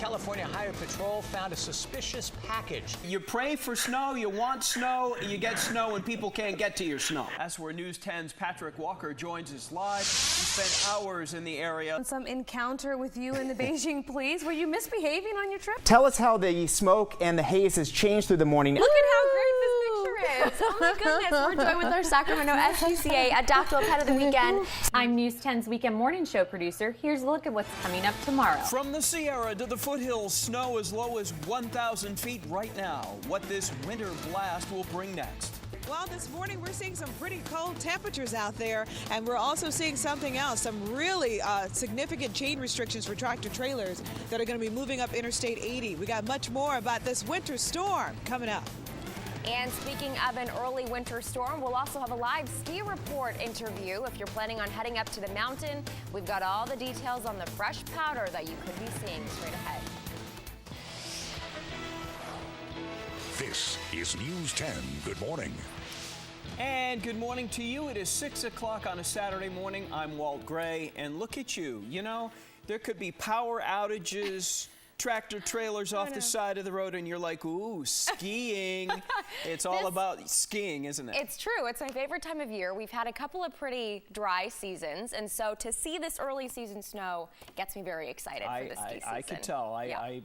California Highway Patrol found a suspicious package. You pray for snow, you want snow, you get snow, and people can't get to your snow. That's where News 10's Patrick Walker joins us live. He spent hours in the area. Some encounter with you in the Beijing Police. Were you misbehaving on your trip? Tell us how the smoke and the haze has changed through the morning. Look at how great this picture is. Oh my goodness. We're joined with our Sacramento SPCA Adaptable Pet of the Weekend. I'm News 10's Weekend Morning Show producer. Here's a look at what's coming up tomorrow. From the Sierra to the foothills, snow as low as 1,000 feet right now. What this winter blast will bring next. Well, this morning we're seeing some pretty cold temperatures out there, and we're also seeing something else, some really significant chain restrictions for tractor trailers that are going to be moving up Interstate 80. We got much more about this winter storm coming up. And speaking of an early winter storm, we'll also have a live ski report interview. If you're planning on heading up to the mountain, we've got all the details on the fresh powder that you could be seeing straight ahead. This is News 10. Good morning. And good morning to you. It is 6 o'clock on a Saturday morning. I'm Walt Gray, and look at you. You know, there could be power outages, tractor trailers off the side of the road, and you're like, ooh, skiing. It's all about skiing, isn't it? It's true. It's my favorite time of year. We've had a couple of pretty dry seasons, and so to see this early season snow gets me very excited for the ski season. I could tell.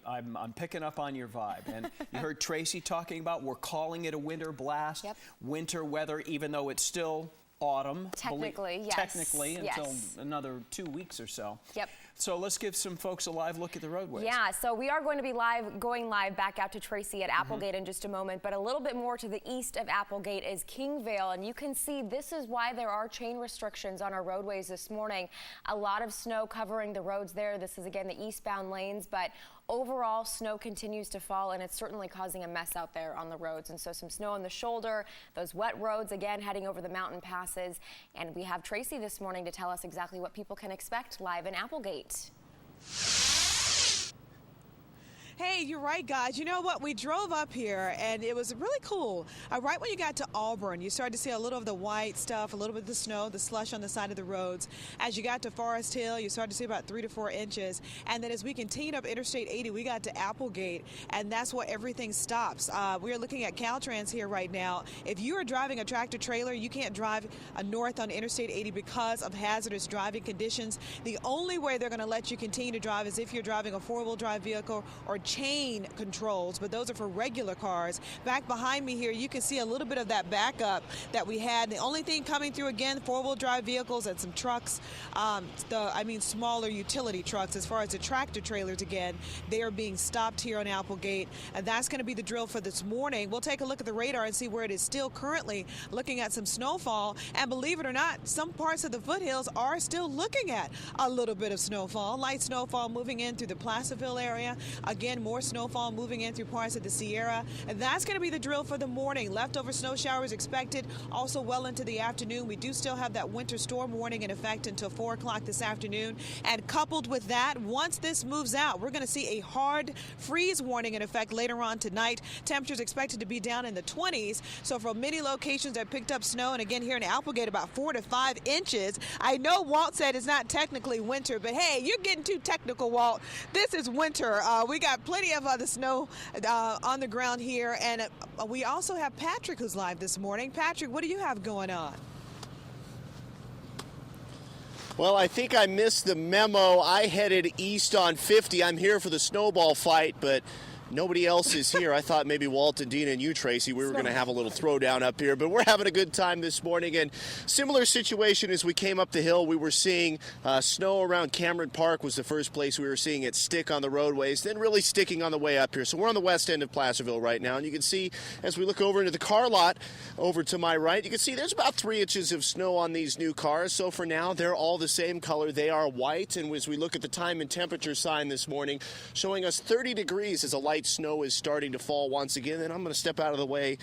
I'm picking up on your vibe. And you heard Tracy talking about we're calling it a winter blast, winter weather, even though it's still autumn. Technically, yes. Technically, until another 2 weeks or so. Yep. So let's give some folks a live look at the roadways. Yeah, so we are going to be going live back out to Tracy at Applegate in just a moment, but a little bit more to the east of Applegate is Kingvale, and you can see this is why there are chain restrictions on our roadways this morning. A lot of snow covering the roads there. This is, again, the eastbound lanes, but overall, snow continues to fall, and it's certainly causing a mess out there on the roads. And so some snow on the shoulder, those wet roads, again, heading over the mountain passes. And we have Tracy this morning to tell us exactly what people can expect live in Applegate. Hey, you're right, guys. You know what? We drove up here, and it was really cool. Right when you got to Auburn, you started to see a little of the white stuff, a little bit of the snow, the slush on the side of the roads. As you got to Forest Hill, you started to see about 3 to 4 inches. And then as we continued up Interstate 80, we got to Applegate, and that's where everything stops. We are looking at Caltrans here right now. If you are driving a tractor trailer, you can't drive north on Interstate 80 because of hazardous driving conditions. The only way they're going to let you continue to drive is if you're driving a four-wheel drive vehicle or chain controls, but those are for regular cars. Back behind me here, you can see a little bit of that backup that we had. The only thing coming through, again, four-wheel drive vehicles and some trucks, smaller utility trucks. As far as the tractor trailers, again, they are being stopped here on Applegate, and that's going to be the drill for this morning. We'll take a look at the radar and see where it is still currently looking at some snowfall, and believe it or not, some parts of the foothills are still looking at a little bit of snowfall. Light snowfall moving in through the Placerville area. Again, more snowfall moving in through parts of the Sierra, and that's going to be the drill for the morning. Leftover snow showers expected also well into the afternoon. We do still have that winter storm warning in effect until 4 o'clock this afternoon, and coupled with that, once this moves out, we're going to see a hard freeze warning in effect later on tonight. Temperatures expected to be down in the 20s, so for many locations that picked up snow, and again here in Applegate about 4 to 5 inches. I know Walt said it's not technically winter, but hey, you're getting too technical, Walt. This is winter. We got plenty of the snow on the ground here, and we also have Patrick who's live this morning. Patrick, what do you have going on? Well, I think I missed the memo. I headed east on 50. I'm here for the snowball fight, but nobody else is here. I thought maybe Walt and Dina and you, Tracy, we were going to have a little throwdown up here, but we're having a good time this morning. And similar situation as we came up the hill, we were seeing snow around Cameron Park was the first place we were seeing it stick on the roadways, then really sticking on the way up here. So we're on the west end of Placerville right now, and you can see as we look over into the car lot over to my right, you can see there's about 3 inches of snow on these new cars. So for now, they're all the same color. They are white, and as we look at the time and temperature sign this morning, showing us 30 degrees as a light snow is starting to fall once again. And I'm going to step out of the way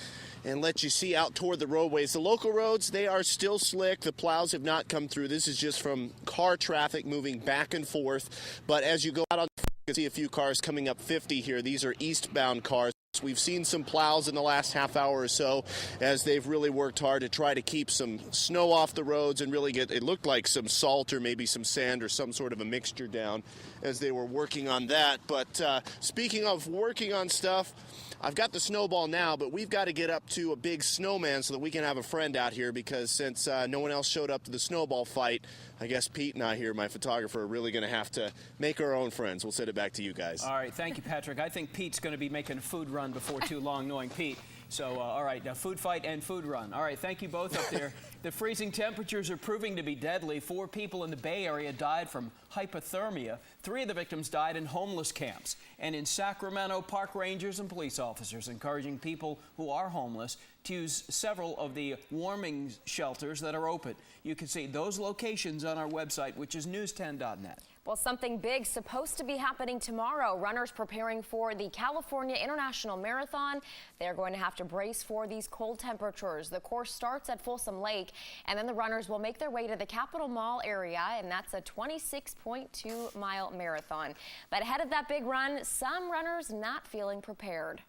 and let you see out toward the roadways. The local roads, they are still slick. The plows have not come through. This is just from car traffic moving back and forth. But as you go out on, you can see a few cars coming up 50 here. These are eastbound cars. We've seen some plows in the last half hour or so as they've really worked hard to try to keep some snow off the roads and really get, it looked like some salt or maybe some sand or some sort of a mixture down as they were working on that. But speaking of working on stuff, I've got the snowball now, but we've got to get up to a big snowman so that we can have a friend out here, because since no one else showed up to the snowball fight, I guess Pete and I here, my photographer, are really going to have to make our own friends. We'll send it back to you guys. All right, thank you, Patrick. I think Pete's going to be making a food run before too long, knowing Pete. So, all right, now food fight and food run. All right, thank you both up there. The freezing temperatures are proving to be deadly. 4 people in the Bay Area died from hypothermia. 3 of the victims died in homeless camps. And in Sacramento, park rangers and police officers encouraging people who are homeless to use several of the warming shelters that are open. You can see those locations on our website, which is news10.net. Well, something big supposed to be happening tomorrow. Runners preparing for the California International Marathon. They're going to have to brace for these cold temperatures. The course starts at Folsom Lake, and then the runners will make their way to the Capitol Mall area, and that's a 26.2-mile marathon. But ahead of that big run, some runners not feeling prepared.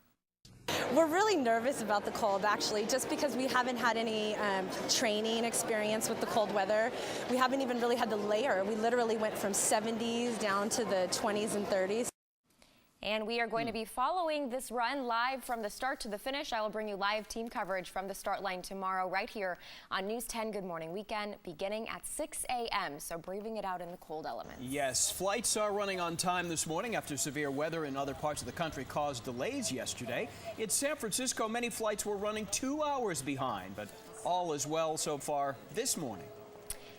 We're really nervous about the cold, actually, just because we haven't had any training experience with the cold weather. We haven't even really had to layer. We literally went from 70s down to the 20s and 30s. And we are going to be following this run live from the start to the finish. I will bring you live team coverage from the start line tomorrow right here on News 10 Good Morning Weekend beginning at 6 a.m. So braving it out in the cold elements. Yes, flights are running on time this morning after severe weather in other parts of the country caused delays yesterday. In San Francisco, many flights were running 2 hours behind, but all is well so far this morning.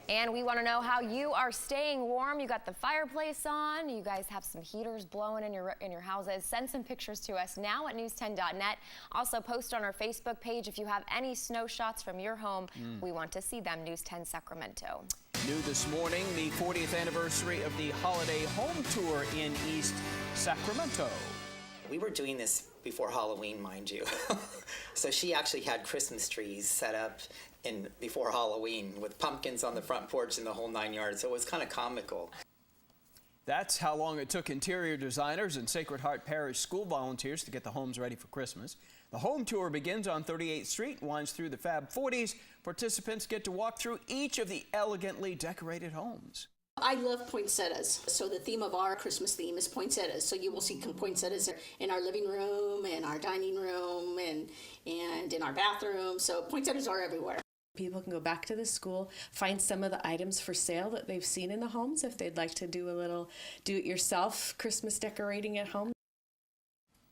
And we want to know how you are staying warm. You got the fireplace on. You guys have some heaters blowing in your houses. Send some pictures to us now at news10.net. Also post on our Facebook page if you have any snow shots from your home. We want to see them. News 10 Sacramento. New this morning, the 40th anniversary of the holiday home tour in East Sacramento. We were doing this before Halloween, mind you. So she actually had Christmas trees set up before Halloween with pumpkins on the front porch and the whole 9 yards. So it was kind of comical. That's how long it took interior designers and Sacred Heart Parish school volunteers to get the homes ready for Christmas. The home tour begins on 38th Street, winds through the Fab 40s. Participants get to walk through each of the elegantly decorated homes. I love poinsettias, so the theme of our Christmas theme is poinsettias. So you will see poinsettias in our living room, in our dining room, and in our bathroom. So poinsettias are everywhere. People can go back to the school, find some of the items for sale that they've seen in the homes if they'd like to do a little do-it-yourself Christmas decorating at home.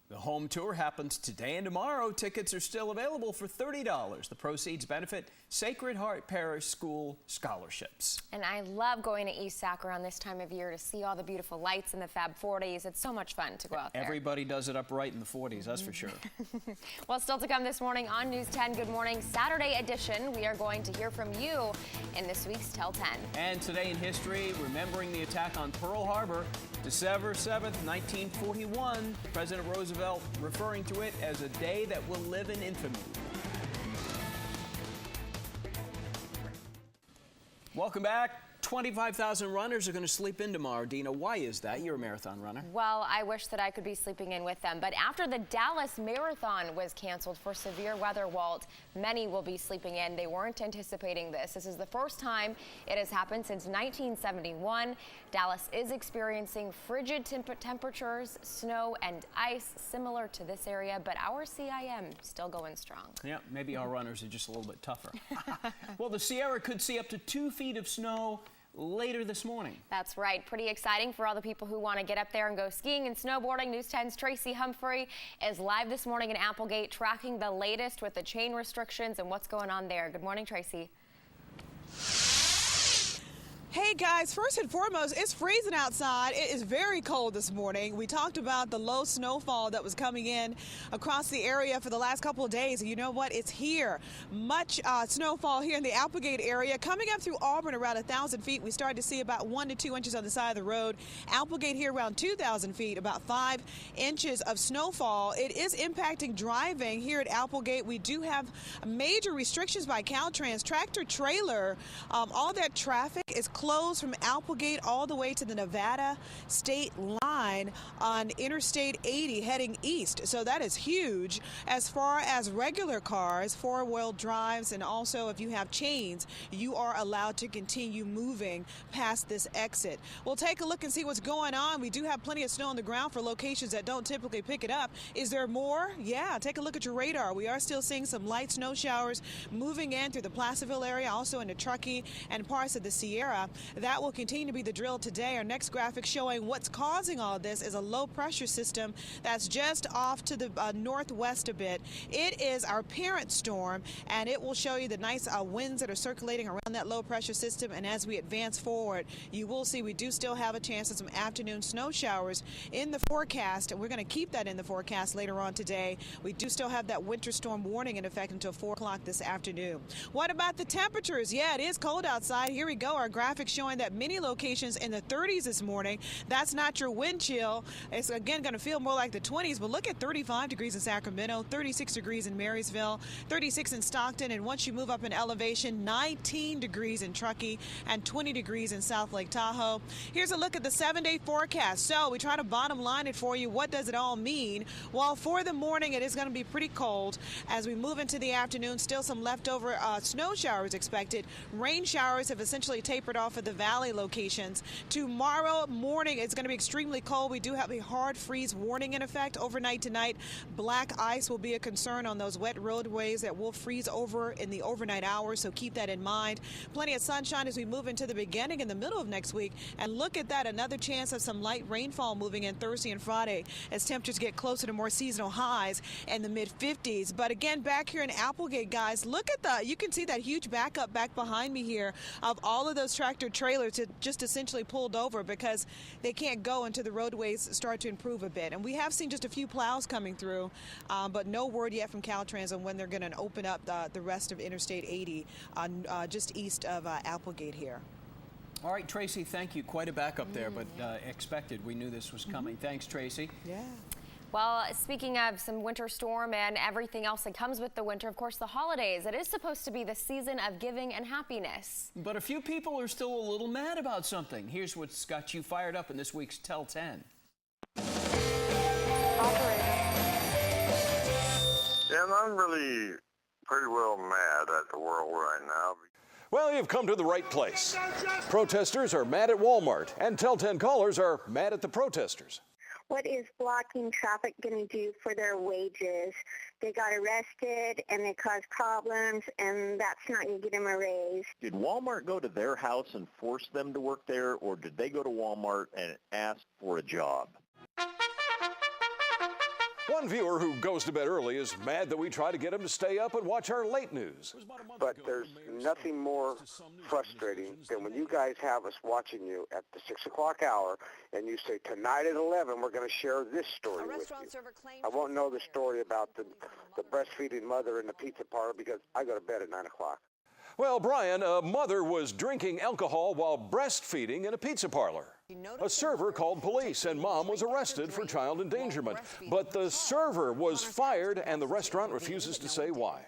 The home tour happens today and tomorrow. Tickets are still available for $30. The proceeds benefit Sacred Heart Parish School scholarships. And I love going to East Sac around this time of year to see all the beautiful lights in the Fab 40s. It's so much fun to go out there. Everybody does it up right in the 40s, that's for sure. Well, still to come this morning on News 10 Good Morning Saturday edition, we are going to hear from you in this week's Tell 10. And today in history, remembering the attack on Pearl Harbor, December 7th, 1941. President Roosevelt referring to it as a day that will live in infamy. Welcome back. 25,000 runners are going to sleep in tomorrow. Dina, why is that? You're a marathon runner. Well, I wish that I could be sleeping in with them. But after the Dallas Marathon was canceled for severe weather, Walt, many will be sleeping in. They weren't anticipating this. This is the first time it has happened since 1971. Dallas is experiencing frigid temperatures, snow, and ice similar to this area, but our CIM still going strong. Yeah, maybe our runners are just a little bit tougher. Well, the Sierra could see up to 2 feet of snow later this morning. That's right. Pretty exciting for all the people who want to get up there and go skiing and snowboarding. News 10's Tracy Humphrey is live this morning in Applegate, tracking the latest with the chain restrictions and what's going on there. Good morning, Tracy. Hey guys, first and foremost, it's freezing outside. It is very cold this morning. We talked about the low snowfall that was coming in across the area for the last couple of days. And you know what? It's here. Much snowfall here in the Applegate area. Coming up through Auburn around 1,000 feet, we started to see about 1 to 2 inches on the side of the road. Applegate here around 2,000 feet, about 5 inches of snowfall. It is impacting driving here at Applegate. We do have major restrictions by Caltrans. Tractor trailer, all that traffic is closed closed from Applegate all the way to the Nevada state line on Interstate 80 heading east. So that is huge. As far as regular cars, four-wheel drives, and also if you have chains, you are allowed to continue moving past this exit. We'll take a look and see what's going on. We do have plenty of snow on the ground for locations that don't typically pick it up. Is there more? Yeah, take a look at your radar. We are still seeing some light snow showers moving in through the Placerville area, also into Truckee and parts of the Sierra. That will continue to be the drill today. Our next graphic showing what's causing all this is a low pressure system that's just off to the northwest a bit. It is our parent storm, and it will show you the nice winds that are circulating around that low pressure system. And as we advance forward, you will see we do still have a chance of some afternoon snow showers in the forecast, and we're going to keep that in the forecast later on today. We do still have that winter storm warning in effect until 4 o'clock this afternoon. What about the temperatures? Yeah, it is cold outside. Here we go. Our graphic showing that many locations in the 30s this morning. That's not your wind chill. It's again going to feel more like the 20s, but look at 35 degrees in Sacramento, 36 degrees in Marysville, 36 in Stockton, and once you move up in elevation, 19 degrees in Truckee and 20 degrees in South Lake Tahoe. Here's a look at the 7-day forecast. So we try to bottom line it for you. What does it all mean? Well, for the morning, it is going to be pretty cold. As we move into the afternoon, still some leftover snow showers expected. Rain showers have essentially tapered off of the valley locations. Tomorrow morning, it's going to be extremely cold. We do have a hard freeze warning in effect overnight tonight. Black ice will be a concern on those wet roadways that will freeze over in the overnight hours, so keep that in mind. Plenty of sunshine as we move into the beginning in the middle of next week. And look at that, another chance of some light rainfall moving in Thursday and Friday as temperatures get closer to more seasonal highs in the mid-50s. But again, back here in Applegate, guys, look at you can see that huge backup back behind me here of all of those tractor trailers that just essentially pulled over because they can't go until the roadways start to improve a bit. And we have seen just a few plows coming through, but no word yet from Caltrans on when they're going to open up the rest of Interstate 80 just east of Applegate here. All right, Tracy, thank you. Quite a backup there, but expected. We knew this was coming. Thanks, Tracy. Yeah. Well, speaking of some winter storm and everything else that comes with the winter, of course, the holidays. It is supposed to be the season of giving and happiness. But a few people are still a little mad about something. Here's what's got you fired up in this week's Tell 10. Yeah, I'm really pretty well mad at the world right now. Well, you've come to the right place. Protesters are mad at Walmart, and Tell 10 callers are mad at the protesters. What is blocking traffic going to do for their wages? They got arrested and they caused problems, and that's not going to get them a raise. Did Walmart go to their house and force them to work there, or did they go to Walmart and ask for a job? One viewer who goes to bed early is mad that we try to get him to stay up and watch our late news. But there's nothing more frustrating than when you guys have us watching you at the 6 o'clock hour and you say, tonight at 11, we're going to share this story with you. I won't know the story about the breastfeeding mother in the pizza parlor because I go to bed at 9 o'clock. Well, Brian, a mother was drinking alcohol while breastfeeding in a pizza parlor. A server called police and mom was arrested for child endangerment. But the server was fired and the restaurant refuses to say why.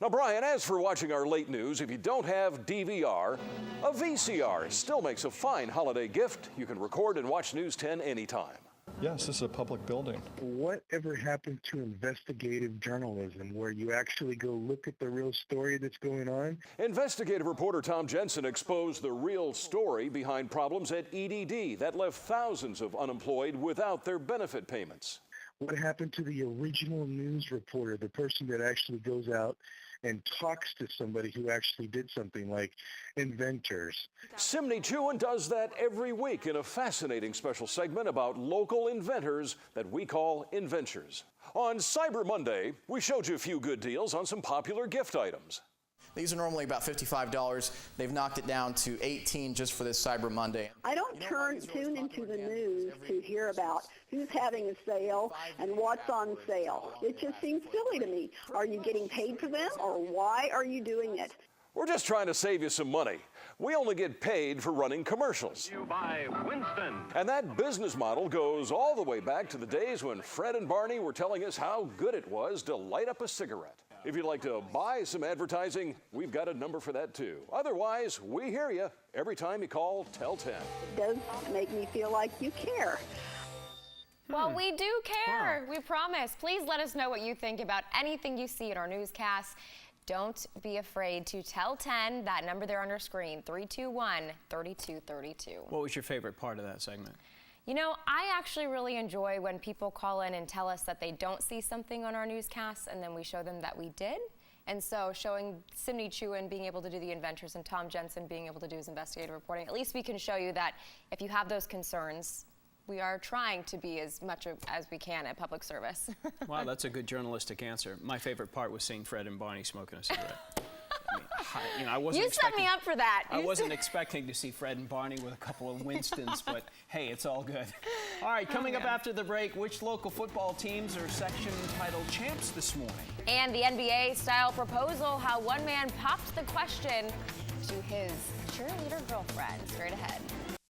Now, Brian, as for watching our late news, if you don't have DVR, a VCR still makes a fine holiday gift. You can record and watch News 10 anytime. Yes, this is a public building. Whatever happened to investigative journalism, where you actually go look at the real story that's going on? Investigative reporter Tom Jensen exposed the real story behind problems at EDD that left thousands of unemployed without their benefit payments. What happened to the original news reporter, the person that actually goes out and talks to somebody who actually did something, like inventors? Simney Chewin does that every week in a fascinating special segment about local inventors that we call Inventures. On Cyber Monday, we showed you a few good deals on some popular gift items. These are normally about $55. They've knocked it down to $18 just for this Cyber Monday. I don't tune into the news to hear about who's having a sale and what's on sale. It just seems silly to me. Are you getting paid for them, or why are you doing it? We're just trying to save you some money. We only get paid for running commercials. You buy Winston. And that business model goes all the way back to the days when Fred and Barney were telling us how good it was to light up a cigarette. If you'd like to buy some advertising, we've got a number for that too. Otherwise, we hear you every time you call Tell 10. It does make me feel like you care. Well, we do care. We promise. Please let us know what you think about anything you see in our newscasts. Don't be afraid to tell 10, that number there on your screen, 321-3232. What was your favorite part of that segment? You know, I actually really enjoy when people call in and tell us that they don't see something on our newscasts, and then we show them that we did. And so showing Simney Chewin being able to do the inventors and Tom Jensen being able to do his investigative reporting, at least we can show you that if you have those concerns, we are trying to be as much as we can at public service. Wow, that's a good journalistic answer. My favorite part was seeing Fred and Barney smoking a cigarette. I wasn't You set me up for that. I wasn't expecting to see Fred and Barney with a couple of Winstons, but hey, it's all good. All right, coming up after the break, which local football teams are section title champs this morning? And the NBA-style proposal, how one man popped the question to his cheerleader girlfriend. Straight ahead.